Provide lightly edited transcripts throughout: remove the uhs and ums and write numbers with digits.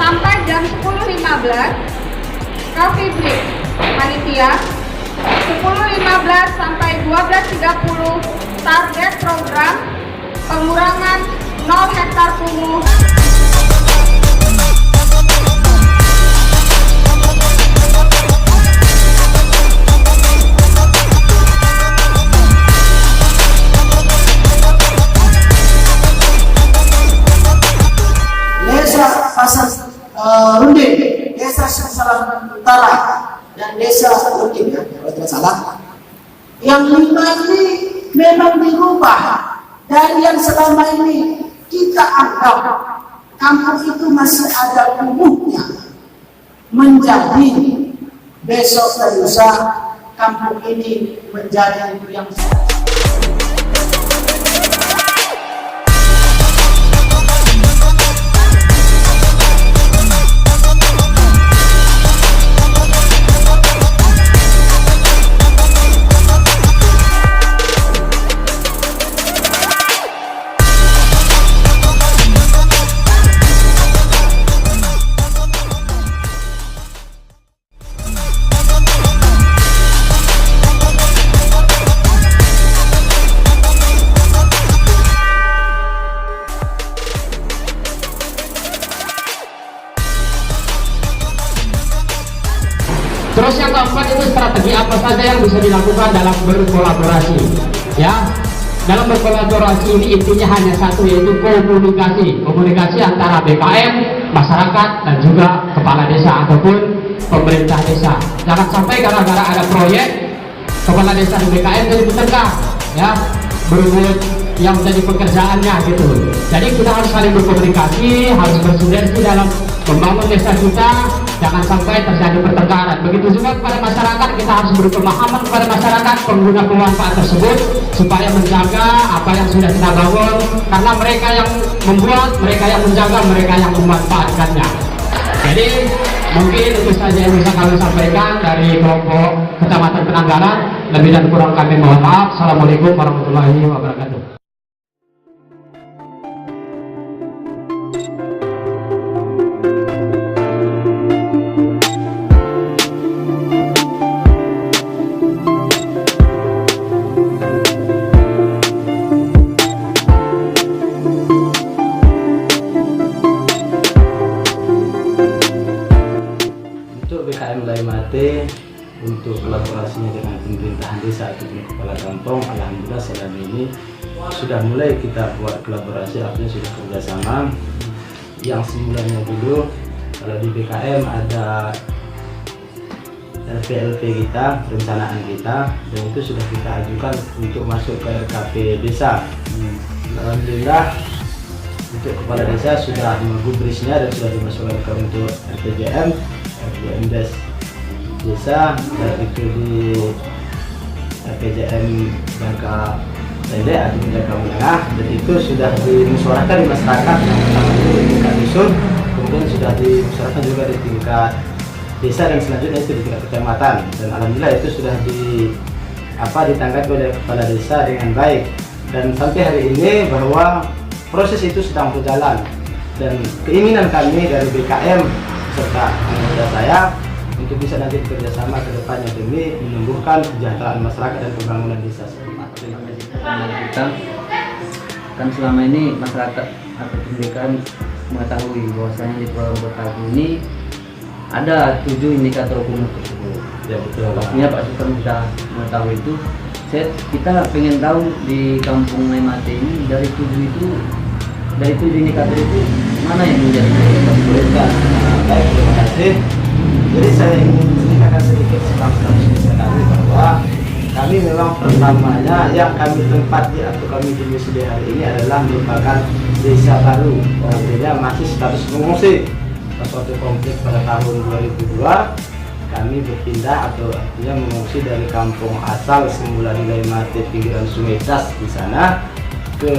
sampai jam 10.15 coffee break panitia, 10.15 sampai 12.30 target program pengurangan 0 hektar kumuh. Pasar Runding, Desa Salam Utara, dan Desa Runding, ya, kalau tidak salah. Yang 5 ini memang dirubah dari yang selama ini kita anggap kampung itu masih ada kumuhnya, menjadi besok dan lusa kampung ini menjadi yang Terus yang keempat itu strategi apa saja yang bisa dilakukan dalam berkolaborasi, ya. Dalam berkolaborasi ini intinya hanya satu, yaitu komunikasi antara BKM, masyarakat, dan juga kepala desa ataupun pemerintah desa. Jangan sampai gara-gara ada proyek kepala desa di BKM jadi bertengkar, ya, berebut yang menjadi pekerjaannya gitu. Jadi kita harus saling berkomunikasi, harus bersinergi dalam membangun desa kita, jangan sampai terjadi pertengkaran. Begitu juga kepada masyarakat, kita harus beri pemahaman kepada masyarakat pengguna pemanfaat tersebut supaya menjaga apa yang sudah kita bangun, karena mereka yang membuat, mereka yang menjaga, mereka yang memanfaatkannya. Jadi mungkin itu saja yang bisa kami sampaikan dari kelompok Kecamatan Penanggalan. Lebih dan kurang kami mohon maaf. Assalamualaikum warahmatullahi wabarakatuh. BKM Laimate untuk kolaborasinya dengan pemerintahan desa atau kepala kampung, alhamdulillah selama ini sudah mulai kita buat kolaborasi, artinya sudah kerjasama. Yang semulanya dulu kalau di BKM ada RPLP kita, rencanaan kita, dan itu sudah kita ajukan untuk masuk ke RKP desa. Alhamdulillah untuk kepala desa sudah menggubrisnya dan sudah dimasukkan ke untuk RPJM desa, baik itu di RPJM jangka pendek atau jangka menengah, dan itu sudah dimusyawarahkan di masyarakat. Yang pertama itu di tingkat dusun, kemudian sudah dimusyawarahkan juga di tingkat desa dan selanjutnya itu di tingkat kecamatan, dan alhamdulillah itu sudah ditanggapi oleh kepala desa dengan baik, dan sampai hari ini bahwa proses itu sedang berjalan, dan keinginan kami dari BKM serta anggota saya untuk bisa nanti bekerjasama ke depannya demi menumbuhkan kesejahteraan masyarakat dan pembangunan desa setempat. Kita kan selama ini masyarakat atau pendidikan mengetahui bahwasanya di Pulau Botagu ini ada 7 indikator kumuh tersebut. Ya betul. Pastinya Pak Sultan sudah mengetahui itu. Kita pengen tahu di Kampung Laimate ini dari 7 indikator itu mana yang menjadi prioritas? Baik, terima kasih. Jadi saya ingin menceritakan sedikit tentang sekali bahwa kami memang pertamanya yang kami tempati atau kami domisili hari ini adalah merupakan desa baru, artinya masih status pengungsi. Pas suatu konflik pada tahun 2002 kami berpindah atau artinya mengungsi dari kampung asal semula di Laimate pinggiran Sungai Das di sana ke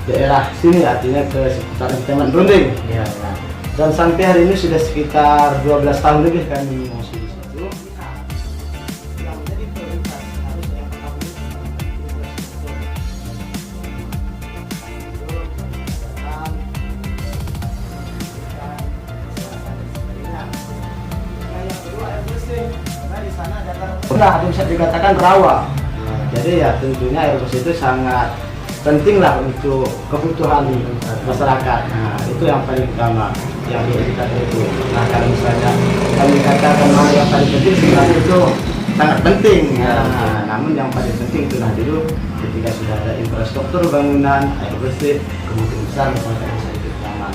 daerah sini, artinya ke seputaran Kecamatan Runding. Ya. Dan sampai hari ini sudah sekitar 12 tahun lebih kami mengungsi di situ. Yang menjadi prioritas harus yang pertama sudah bisa dikatakan rawa. Jadi ya tentunya air bersih itu sangat penting lah untuk kebutuhan masyarakat. Nah, itu yang paling utama yang kita itu. Nah, kalau misalnya kami katakan mana yang paling penting, sebenarnya itu sangat penting. Nah, namun yang paling penting itulah dulu ketika sudah ada infrastruktur bangunan, air bersih, kemungkinan besar masyarakat bisa hidup nyaman.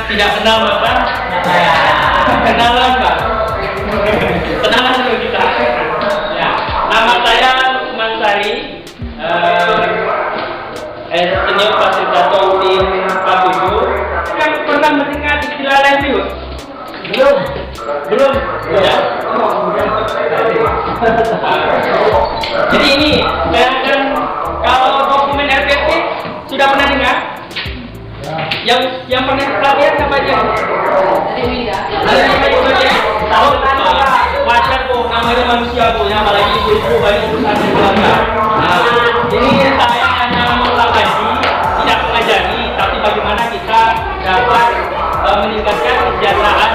Tidak kenal maka kenalan Pak. Kenalan dulu kita. Ya, nama saya Lukman Sari, senior fasilitator tim K7. Yang pernah mendengar istilah livelihood? Belum. Ya. Jadi ini saya akan, kalau dokumen RPP sudah pernah dengar? Yang pernah pelatihan siapa aja? Ada siapa aja? Tahu wajar tuh, namanya manusia punya, apalagi ibu-ibu banyak urusan di keluarga. Nah, ini saya hanya mempelajari, tidak mengajari, tapi bagaimana kita dapat meningkatkan kesejahteraan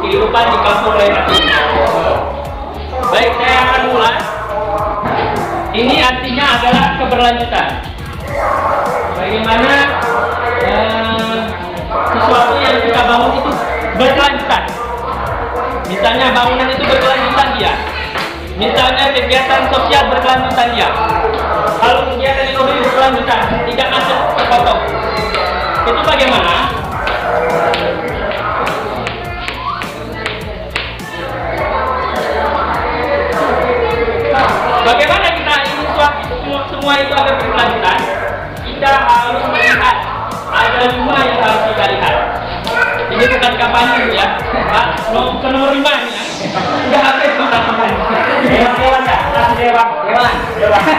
kehidupan di kampung Laimate. Baik, saya akan mulai. Ini artinya adalah keberlanjutan. Bagaimana sesuatu yang kita bangun itu berkelanjutan. Misalnya bangunan itu berkelanjutan dia. Misalnya kegiatan sosial berkelanjutan dia. Kalau kegiatan ekonomi berkelanjutan, tidak masuk terpotong. Itu bagaimana? Bagaimana kita ingin semua itu agar berkelanjutan? Kita harus melihat ada 5 yang harus kita lihat. Ini bukan kampanye ya, Pak. Ke nomor 5 nih ya. Udah habis tuh kampanye. Dewan ya, kasih dewan.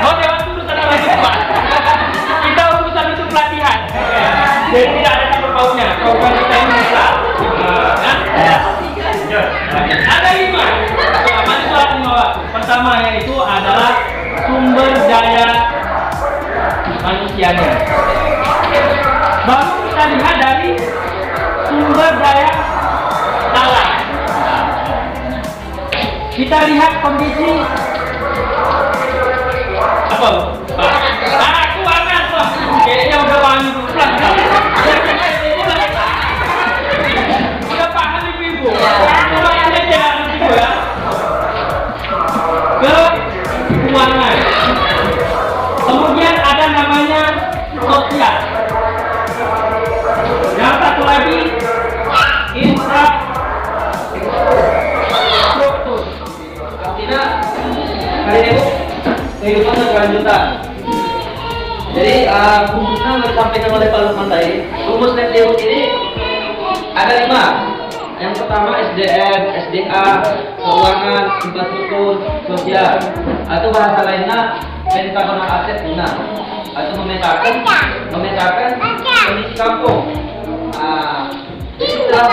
Oh dewan dulu sana lagi Pak. Kita urusan itu pelatihan. Jadi tidak ada campur pautnya. Program kita ini bisa. Ada 5. Mana soal 5 Pak? Pertama yaitu adalah sumber daya manusianya. Baru kita lihat dari sumber daya alam. Kita lihat kondisi apa? Aku akan Pak. Kayaknya udah paham pelan. Udah paham ibu. Cuma ini jangan ibu ya. Keuangan. Kemudian ada namanya sosial. Yang satu lagi infrastruktur. Artinya kali ini kehidupan berkelanjutan. Jadi rumusnya yang disampaikan oleh Pak Lukman tadi, rumus livelihood ini ada 5. Yang pertama SDM, SDA, keuangan, infrastruktur, sosial. Atau bahasa lainnya pentagonal aset guna. Atau memetakan kondisi kampung. Jadi setelah